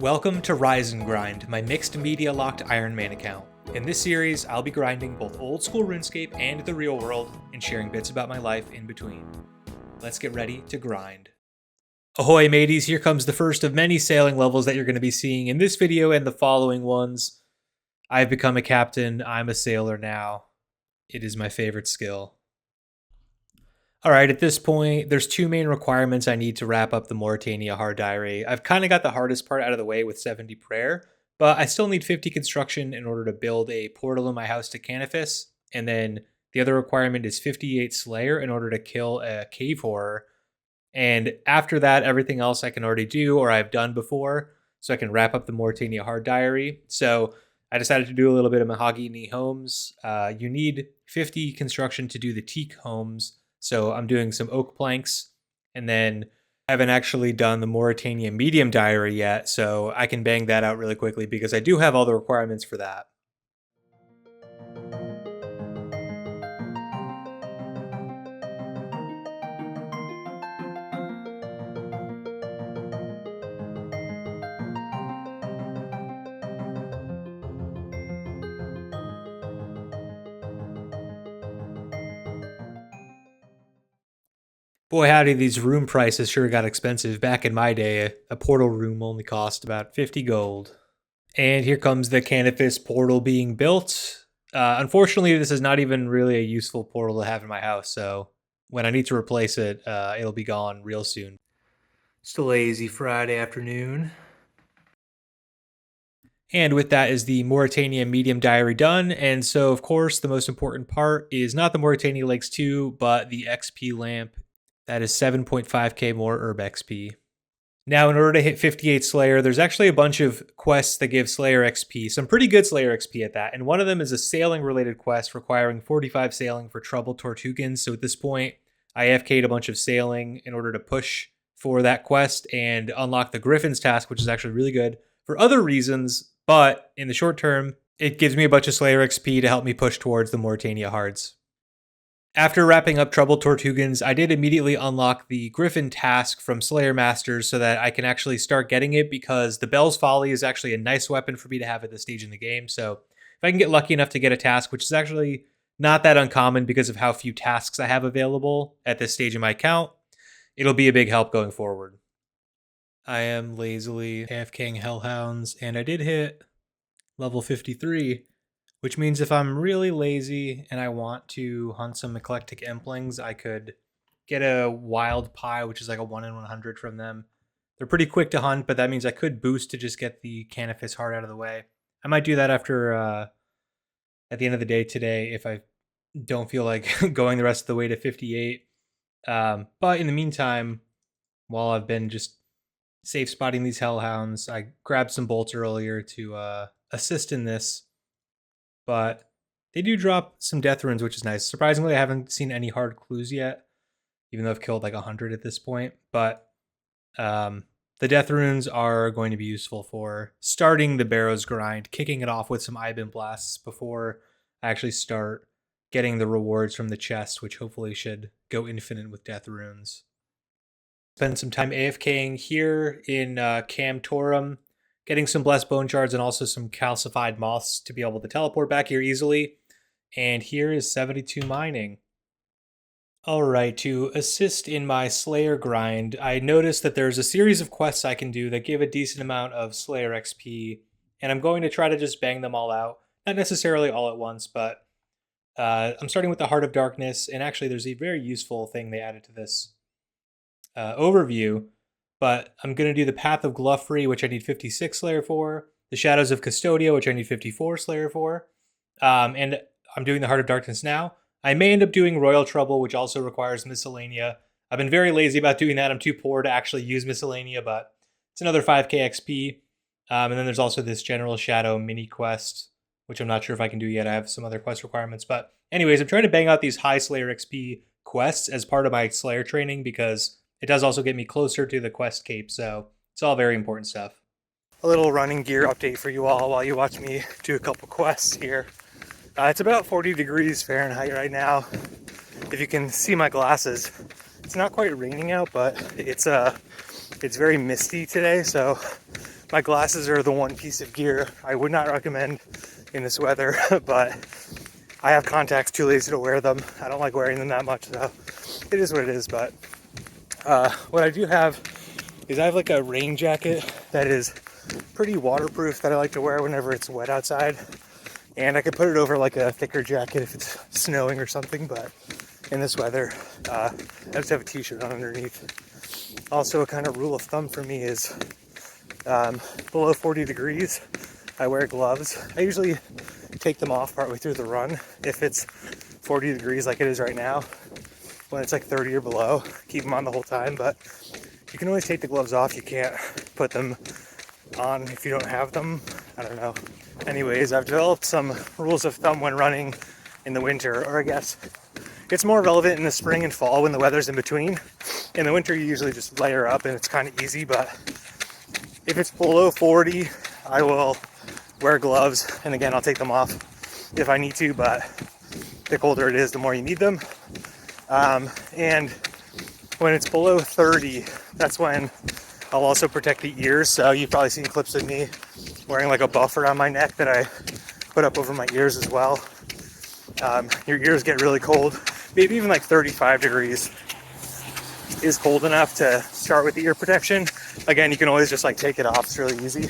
Welcome to Rise and Grind, my mixed media locked Ironman account. In this series, I'll be grinding both old school RuneScape and the real world and sharing bits about my life in between. Let's get ready to grind. Ahoy mateys, here comes the first of many sailing levels that you're going to be seeing in this video and the following ones. I've become a captain, I'm a sailor now. It is my favorite skill. Alright, at this point, there's two main requirements I need to wrap up the Mauritania Hard Diary. I've kind of got the hardest part out of the way with 70 prayer, but I still need 50 construction in order to build a portal in my house to Canifis, and then the other requirement is 58 Slayer in order to kill a cave horror. And after that, everything else I can already do or I've done before, so I can wrap up the Mauritania Hard Diary. So I decided to do a little bit of mahogany homes. You need 50 construction to do the teak homes. So I'm doing some oak planks, and then I haven't actually done the Mauritania medium diary yet, so I can bang that out really quickly because I do have all the requirements for that. Boy howdy, these room prices sure got expensive. Back in my day, a portal room only cost about 50 gold. And here comes the Canifis portal being built. Unfortunately, this is not even really a useful portal to have in my house, so when I need to replace it, it'll be gone real soon. Just a lazy Friday afternoon. And with that is the Mauritania medium diary done, and so of course the most important part is not the Mauritania Lakes 2, but the XP lamp. That is 7.5k more herb XP. Now, in order to hit 58 Slayer, there's actually a bunch of quests that give Slayer XP, some pretty good Slayer XP at that, and one of them is a sailing-related quest requiring 45 sailing for Troubled Tortugans, so at this point, I AFK'd a bunch of sailing in order to push for that quest and unlock the Griffin's task, which is actually really good for other reasons, but in the short term, it gives me a bunch of Slayer XP to help me push towards the Mauritania Hards. After wrapping up Troubled Tortugans, I did immediately unlock the Griffin task from Slayer Masters so that I can actually start getting it, because the Bell's Folly is actually a nice weapon for me to have at this stage in the game. So if I can get lucky enough to get a task, which is actually not that uncommon because of how few tasks I have available at this stage in my account, it'll be a big help going forward. I am lazily AFKing Hellhounds, and I did hit level 53. Which means if I'm really lazy and I want to hunt some eclectic implings, I could get a wild pie, which is like a 1 in 100 from them. They're pretty quick to hunt, but that means I could boost to just get the Canifis heart out of the way. I might do that after, at the end of the day today, if I don't feel like going the rest of the way to 58. But in the meantime, while I've been just safe spotting these hellhounds, I grabbed some bolts earlier to assist in this. But they do drop some death runes, which is nice. Surprisingly, I haven't seen any hard clues yet, even though I've killed like 100 at this point. But the death runes are going to be useful for starting the Barrows grind, kicking it off with some Ibin blasts before I actually start getting the rewards from the chest, which hopefully should go infinite with death runes. Spend some time AFKing here in Cam Torum, getting some blessed bone shards and also some calcified moths to be able to teleport back here easily. And here is 72 mining. Alright, to assist in my Slayer grind, I noticed that there's a series of quests I can do that give a decent amount of Slayer XP, and I'm going to try to just bang them all out. Not necessarily all at once, but I'm starting with the Heart of Darkness, and actually there's a very useful thing they added to this overview. But I'm going to do the Path of Gluffrey, which I need 56 Slayer for. The Shadows of Custodia, which I need 54 Slayer for. And I'm doing the Heart of Darkness now. I may end up doing Royal Trouble, which also requires Miscellanea. I've been very lazy about doing that. I'm too poor to actually use Miscellanea, but it's another 5k XP. And then there's also this General Shadow mini quest, which I'm not sure if I can do yet. I have some other quest requirements. But anyways, I'm trying to bang out these high Slayer XP quests as part of my Slayer training, because it does also get me closer to the quest cape, so it's all very important stuff. A little running gear update for you all while you watch me do a couple quests here. It's about 40 degrees Fahrenheit right now. If you can see my glasses, it's not quite raining out, but it's very misty today, so My glasses are the one piece of gear I would not recommend in this weather, but I have contacts, too lazy to wear them. I don't like wearing them that much, so it is what it is. But what I do have is I have like a rain jacket that is pretty waterproof that I like to wear whenever it's wet outside. And I could put it over like a thicker jacket if it's snowing or something, but in this weather, I just have a t-shirt on underneath. Also, a kind of rule of thumb for me is below 40 degrees, I wear gloves. I usually take them off partway through the run if it's 40 degrees like it is right now. When it's like 30 or below, keep them on the whole time, but you can always take the gloves off. You can't put them on if you don't have them. I don't know. Anyways, I've developed some rules of thumb when running in the winter, or I guess it's more relevant in the spring and fall when the weather's in between. In the winter, you usually just layer up and it's kind of easy, but if it's below 40, I will wear gloves, and again, I'll take them off if I need to, but the colder it is, the more you need them. And when it's below 30, that's when I'll also protect the ears. So you've probably seen clips of me wearing like a buff around my neck that I put up over my ears as well. Your ears get really cold. Maybe even like 35 degrees is cold enough to start with the ear protection. Again, you can always just like take it off. It's really easy.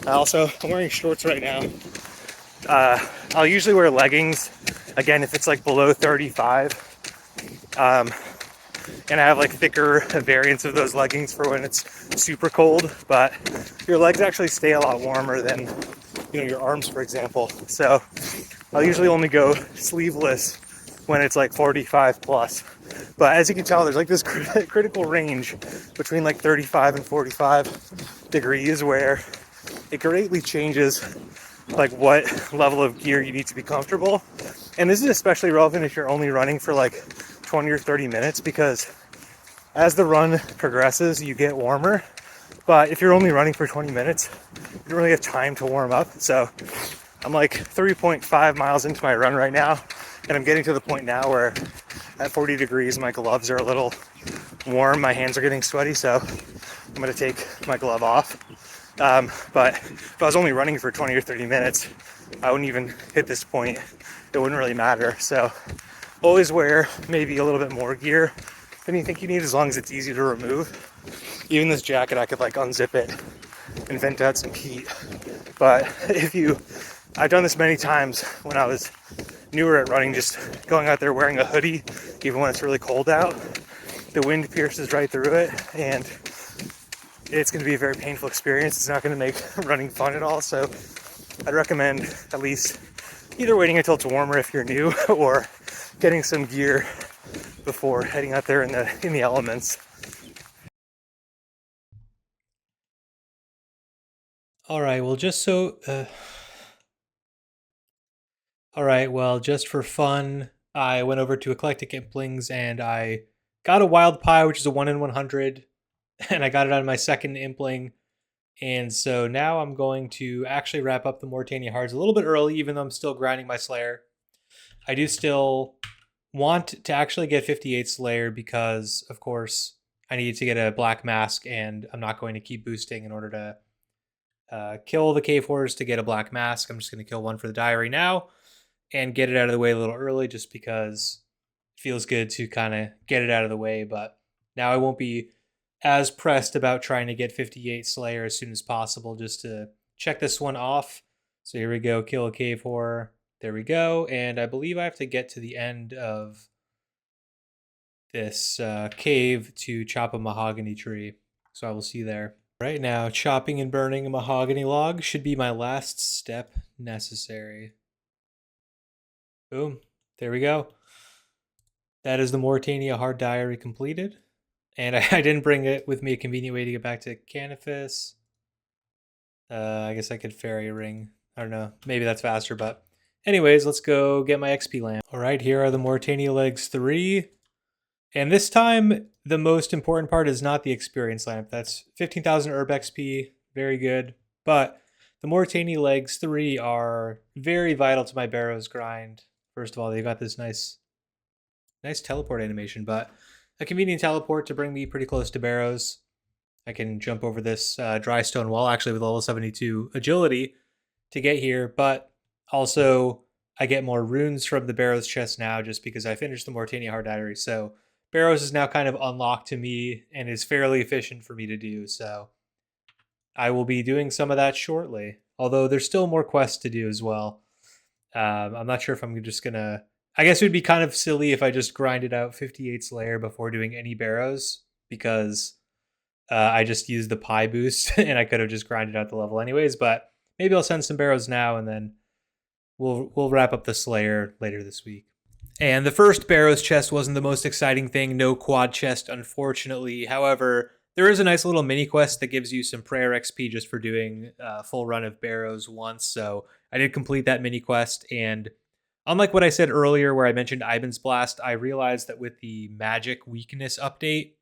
Also, I'm wearing shorts right now. I'll usually wear leggings. Again, if it's like below 35. And I have like thicker variants of those leggings for when it's super cold, but your legs actually stay a lot warmer than, you know, your arms, for example. So I'll usually only go sleeveless when it's like 45 plus. But as you can tell, there's like this critical range between like 35 and 45 degrees where it greatly changes like what level of gear you need to be comfortable. And this is especially relevant if you're only running for like 20 or 30 minutes, because as the run progresses, you get warmer. But if you're only running for 20 minutes, you don't really have time to warm up. So I'm like 3.5 miles into my run right now, and I'm getting to the point now where at 40 degrees, my gloves are a little warm. My hands are getting sweaty, so I'm going to take my glove off. But if I was only running for 20 or 30 minutes, I wouldn't even hit this point. It wouldn't really matter. So always wear maybe a little bit more gear than you think you need, as long as it's easy to remove. Even this jacket, I could like unzip it and vent out some heat. But I've done this many times when I was newer at running, just going out there wearing a hoodie, even when it's really cold out. The wind pierces right through it, and it's going to be a very painful experience. It's not going to make running fun at all. So I'd recommend at least either waiting until it's warmer if you're new, or getting some gear before heading out there in the elements. All right, well, just for fun, I went over to Eclectic Implings and I got a Wild Pie, which is a 1 in 100, and I got it on my second Impling. And so now I'm going to actually wrap up the Moritania Hards a little bit early, even though I'm still grinding my Slayer. I do still want to actually get 58 Slayer because, of course, I need to get a Black Mask, and I'm not going to keep boosting in order to kill the Cave Horrors to get a Black Mask. I'm just going to kill one for the diary now and get it out of the way a little early, just because it feels good to kind of get it out of the way. But now I won't be as pressed about trying to get 58 Slayer as soon as possible, just to check this one off. So here we go, kill a Cave Horror. There we go. And I believe I have to get to the end of this cave to chop a mahogany tree. So I will see you there. Right now, chopping and burning a mahogany log should be my last step necessary. Boom. There we go. That is the Moritania Hard Diary completed. And I didn't bring it with me, a convenient way to get back to Canifis. I guess I could fairy a ring. I don't know. Maybe that's faster, but anyways, let's go get my XP lamp. All right, here are the Moritania Legs 3. And this time, the most important part is not the experience lamp. That's 15,000 herb XP. Very good. But the Moritania Legs 3 are very vital to my Barrows grind. First of all, they've got this nice teleport animation, but a convenient teleport to bring me pretty close to Barrows. I can jump over this dry stone wall actually with level 72 agility to get here, but also I get more runes from the Barrows chest now just because I finished the Mortania Hard Diary. So Barrows is now kind of unlocked to me and is fairly efficient for me to do. So I will be doing some of that shortly. Although there's still more quests to do as well. I'm not sure if I'm just gonna. I guess it would be kind of silly if I just grinded out 58 Slayer before doing any Barrows because I just used the pie boost and I could have just grinded out the level anyways. But maybe I'll send some Barrows now and then we'll wrap up the Slayer later this week. And the first Barrows chest wasn't the most exciting thing. No quad chest, unfortunately. However, there is a nice little mini quest that gives you some prayer XP just for doing a full run of Barrows once. So I did complete that mini quest. And unlike what I said earlier, where I mentioned Ivan's Blast, I realized that with the magic weakness update,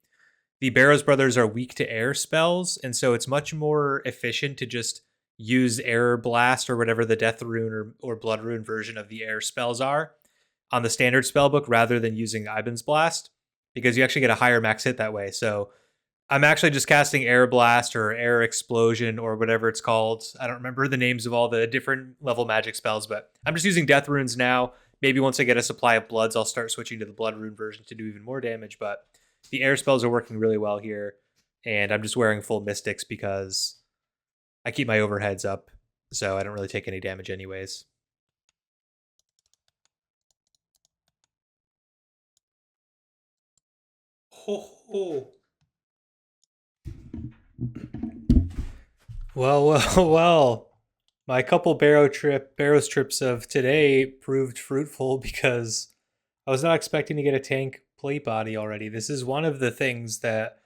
the Barrows brothers are weak to air spells. And so it's much more efficient to just use Air Blast or whatever the Death Rune or Blood Rune version of the air spells are on the standard spellbook rather than using Ivan's Blast because you actually get a higher max hit that way. So I'm actually just casting Air Blast or Air Explosion or whatever it's called. I don't remember the names of all the different level magic spells, but I'm just using Death Runes now. Maybe once I get a supply of Bloods, I'll start switching to the Blood Rune version to do even more damage, but the air spells are working really well here, and I'm just wearing full Mystics because I keep my overheads up, so I don't really take any damage anyways. Ho ho. Well. My couple Barrows trips of today proved fruitful because I was not expecting to get a tank plate body already. This is one of the things that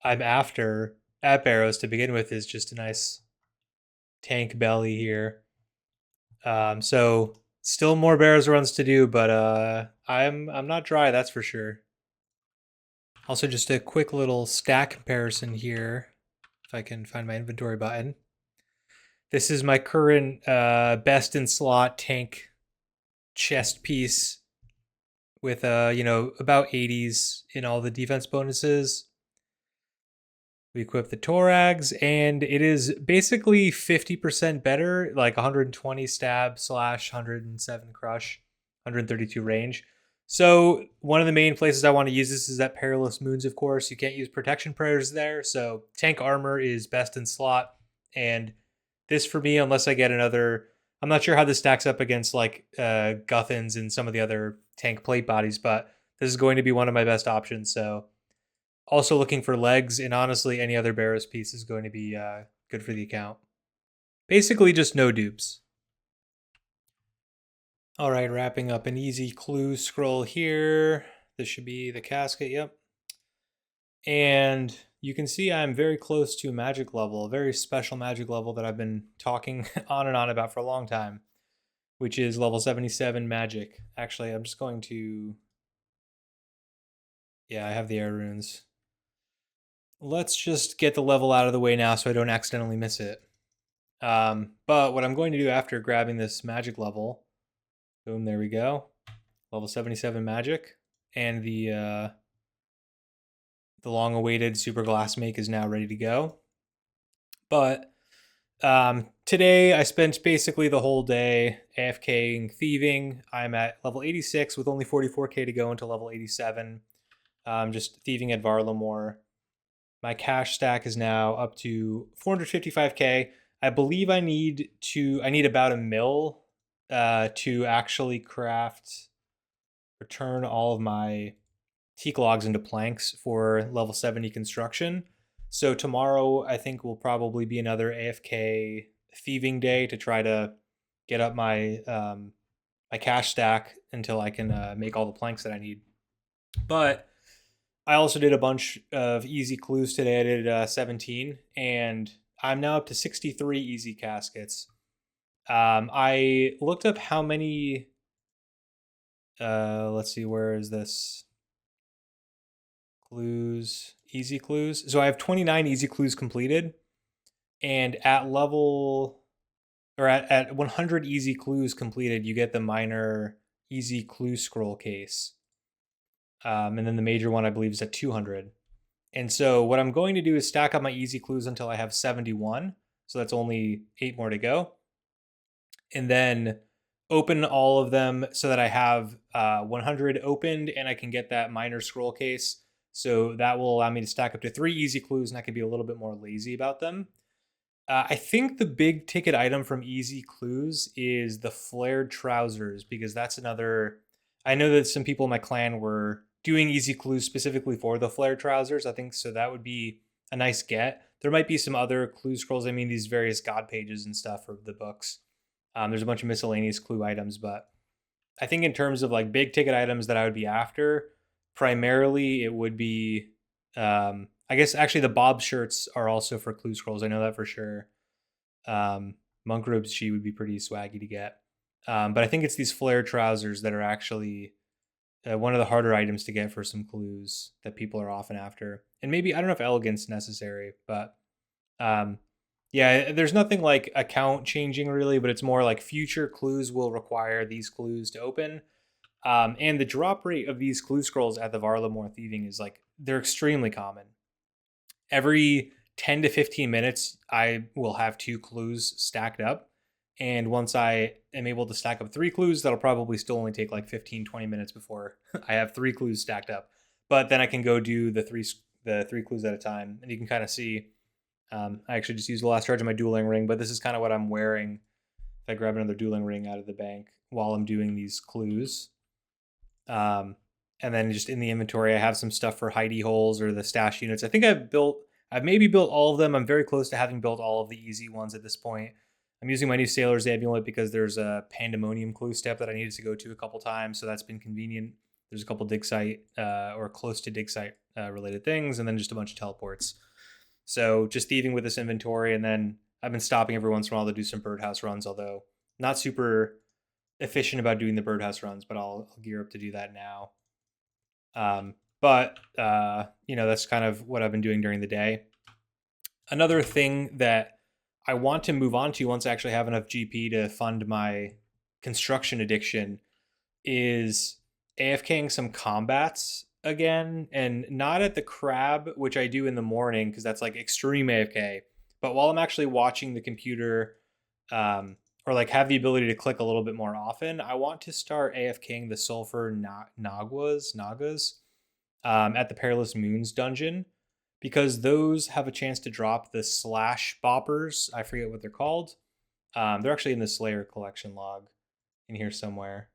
I'm after at Barrows to begin with is just a nice tank belly here. So still more Barrows runs to do, but I'm not dry, that's for sure. Also, just a quick little stack comparison here, if I can find my inventory button. This is my current best in slot tank chest piece with about 80s in all the defense bonuses. We equip the Torags, and it is basically 50% better, like 120 stab slash 107 crush, 132 range. So one of the main places I want to use this is at Perilous Moons, of course. You can't use protection prayers there, so tank armor is best in slot. And this for me, unless I get another, I'm not sure how this stacks up against like Guthans and some of the other tank plate bodies, but this is going to be one of my best options. So also looking for legs, and honestly, any other Barrows piece is going to be good for the account. Basically, just no dupes. All right, wrapping up an easy clue scroll here. This should be the casket, yep. And you can see I'm very close to a magic level, a very special magic level that I've been talking on and on about for a long time, which is level 77 magic. Actually, I'm just going to... Yeah, I have the air runes. Let's just get the level out of the way now so I don't accidentally miss it. But what I'm going to do after grabbing this magic level, boom, there we go. Level 77 magic. And the long-awaited super glass make is now ready to go. But today I spent basically the whole day AFKing thieving. I'm at level 86 with only 44k to go until level 87. Just thieving at Varlamore. My cash stack is now up to 455k. I believe I need about a mil to actually turn all of my teak logs into planks for level 70 construction. So tomorrow I think will probably be another AFK thieving day to try to get up my my cash stack until I can make all the planks that I need. But I also did a bunch of easy clues today. I did 17, and I'm now up to 63 easy caskets. I looked up how many. Let's see, where is this? Clues, easy clues. So I have 29 easy clues completed, and at 100 easy clues completed, you get the minor easy clue scroll case. And then the major one, I believe, is at 200. And so what I'm going to do is stack up my easy clues until I have 71. So that's only 8 more to go. And then open all of them so that I have 100 opened and I can get that minor scroll case. So that will allow me to stack up to 3 easy clues and I can be a little bit more lazy about them. I think the big ticket item from Easy Clues is the flared trousers because that's another. I know that some people in my clan were doing Easy Clues specifically for the flared trousers. I think so that would be a nice get. There might be some other clue scrolls. I mean, these various god pages and stuff of the books. There's a bunch of miscellaneous clue items, but I think in terms of like big ticket items that I would be after, primarily it would be. I guess actually the Bob shirts are also for clue scrolls. I know that for sure. Um, Monk robes she would be pretty swaggy to get. But I think it's these flare trousers that are actually one of the harder items to get for some clues that people are often after. And maybe I don't know if elegance necessary, but um, yeah, there's nothing like account changing really, but it's more like future clues will require these clues to open. And the drop rate of these clue scrolls at the Varlamore Thieving is like they're extremely common. Every 10 to 15 minutes, I will have 2 clues stacked up. And once I am able to stack up 3 clues, that'll probably still only take like 15, 20 minutes before I have 3 clues stacked up. But then I can go do the three clues at a time. And you can kind of see, I actually just used the last charge of my dueling ring, but this is kind of what I'm wearing if I grab another dueling ring out of the bank while I'm doing these clues. Um, and then just in the inventory, I have some stuff for hidey holes or the stash units. I think I've maybe built all of them. I'm very close to having built all of the easy ones at this point. I'm using my new Sailor's Amulet because there's a Pandemonium clue step that I needed to go to a couple times, so that's been convenient. There's a couple dig site or close to dig site related things, and then just a bunch of teleports. So just thieving with this inventory, and then I've been stopping every once in a while to do some birdhouse runs, although not super efficient about doing the birdhouse runs, but I'll gear up to do that now. But that's kind of what I've been doing during the day. Another thing that I want to move on to once I actually have enough GP to fund my construction addiction is AFKing some combats again, and not at the crab, which I do in the morning because that's like extreme AFK. But while I'm actually watching the computer, um, or like have the ability to click a little bit more often, I want to start AFKing the sulfur nagas at the Perilous Moons dungeon because those have a chance to drop the slash boppers. I forget what they're called. They're actually in the Slayer collection log in here somewhere.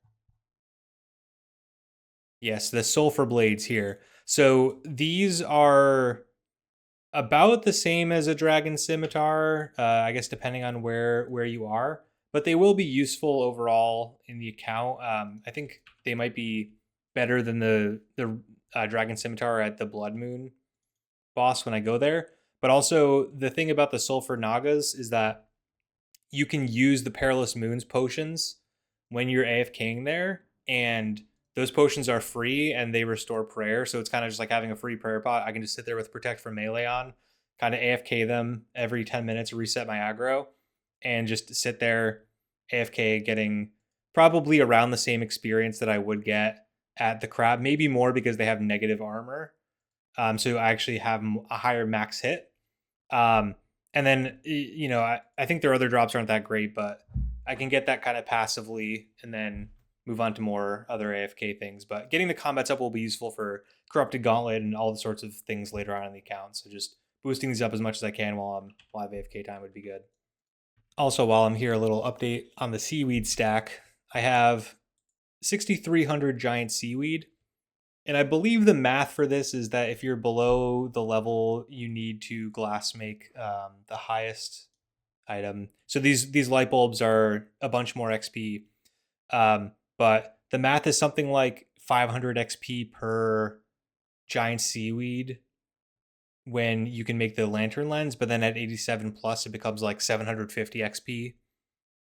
Yes, the sulfur blades here. So these are about the same as a dragon scimitar, I guess depending on where you are, but they will be useful overall in the account. I think they might be better than the dragon scimitar at the Blood Moon boss when I go there. But also the thing about the sulfur nagas is that you can use the Perilous Moons potions when you're AFKing there, and those potions are free and they restore prayer. So it's kind of just like having a free prayer pot. I can just sit there with Protect from Melee on, kind of AFK them every 10 minutes, reset my aggro, and just sit there AFK getting probably around the same experience that I would get at the crab, maybe more because they have negative armor. So I actually have a higher max hit. Um, and then, I think their other drops aren't that great, but I can get that kind of passively and then move on to more other AFK things. But getting the combats up will be useful for Corrupted Gauntlet and all the sorts of things later on in the account. So just boosting these up as much as I can while I have AFK time would be good. Also, while I'm here, a little update on the seaweed stack. I have 6,300 giant seaweed. And I believe the math for this is that if you're below the level you need to glass make the highest item. So these light bulbs are a bunch more XP, but the math is something like 500 XP per giant seaweed when you can make the lantern lens. But then at 87 plus, it becomes like 750 XP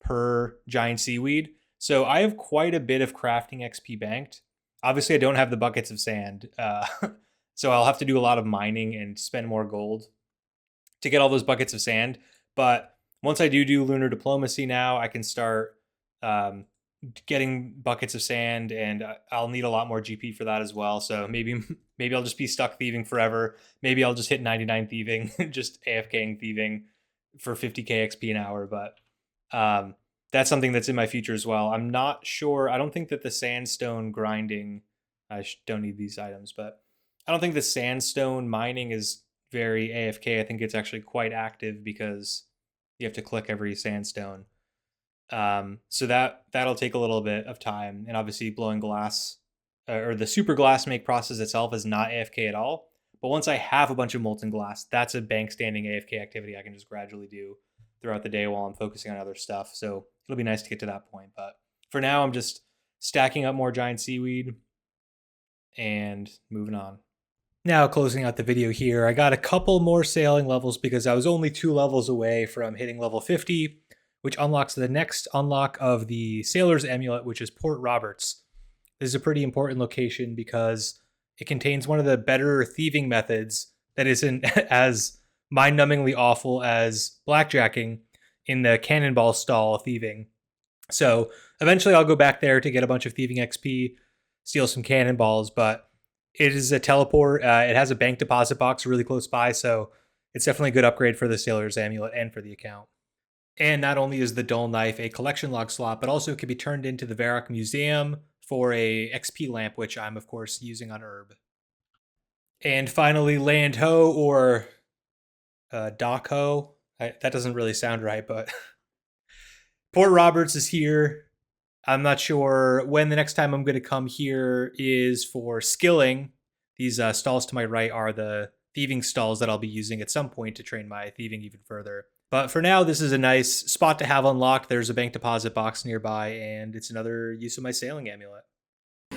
per giant seaweed. So I have quite a bit of crafting XP banked. Obviously, I don't have the buckets of sand, so I'll have to do a lot of mining and spend more gold to get all those buckets of sand. But once I do lunar diplomacy now, I can start getting buckets of sand, and I'll need a lot more GP for that as well. So maybe I'll just be stuck thieving forever. Maybe I'll just hit 99 thieving, just AFKing thieving for 50k XP an hour. But that's something that's in my future as well. I'm not sure. I don't think that the sandstone grinding. Don't need these items, but I don't think the sandstone mining is very AFK. I think it's actually quite active because you have to click every sandstone. So that'll take a little bit of time, and obviously blowing glass or the super glass make process itself is not AFK at all. But once I have a bunch of molten glass, that's a bank standing AFK activity I can just gradually do throughout the day while I'm focusing on other stuff. So it'll be nice to get to that point. But for now, I'm just stacking up more giant seaweed and moving on. Now, closing out the video here, I got a couple more sailing levels because I was only 2 levels away from hitting level 50, which unlocks the next unlock of the Sailor's Amulet, which is Port Roberts. This is a pretty important location because it contains one of the better thieving methods that isn't as mind-numbingly awful as blackjacking in the cannonball stall thieving. So eventually I'll go back there to get a bunch of thieving XP, steal some cannonballs, but it is a teleport. It has a bank deposit box really close by, so it's definitely a good upgrade for the Sailor's Amulet and for the account. And not only is the dull knife a collection log slot, but also it can be turned into the Varrock Museum for a XP lamp, which I'm of course using on Herb. And finally, Land Ho or Dock Ho. That doesn't really sound right, but Port Roberts is here. I'm not sure when the next time I'm going to come here is for skilling. These stalls to my right are the thieving stalls that I'll be using at some point to train my thieving even further. But for now, this is a nice spot to have unlocked. There's a bank deposit box nearby, and it's another use of my sailing amulet.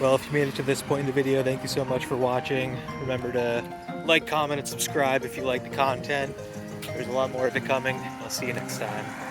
Well, if you made it to this point in the video, thank you so much for watching. Remember to like, comment, and subscribe if you like the content. There's a lot more of it coming. I'll see you next time.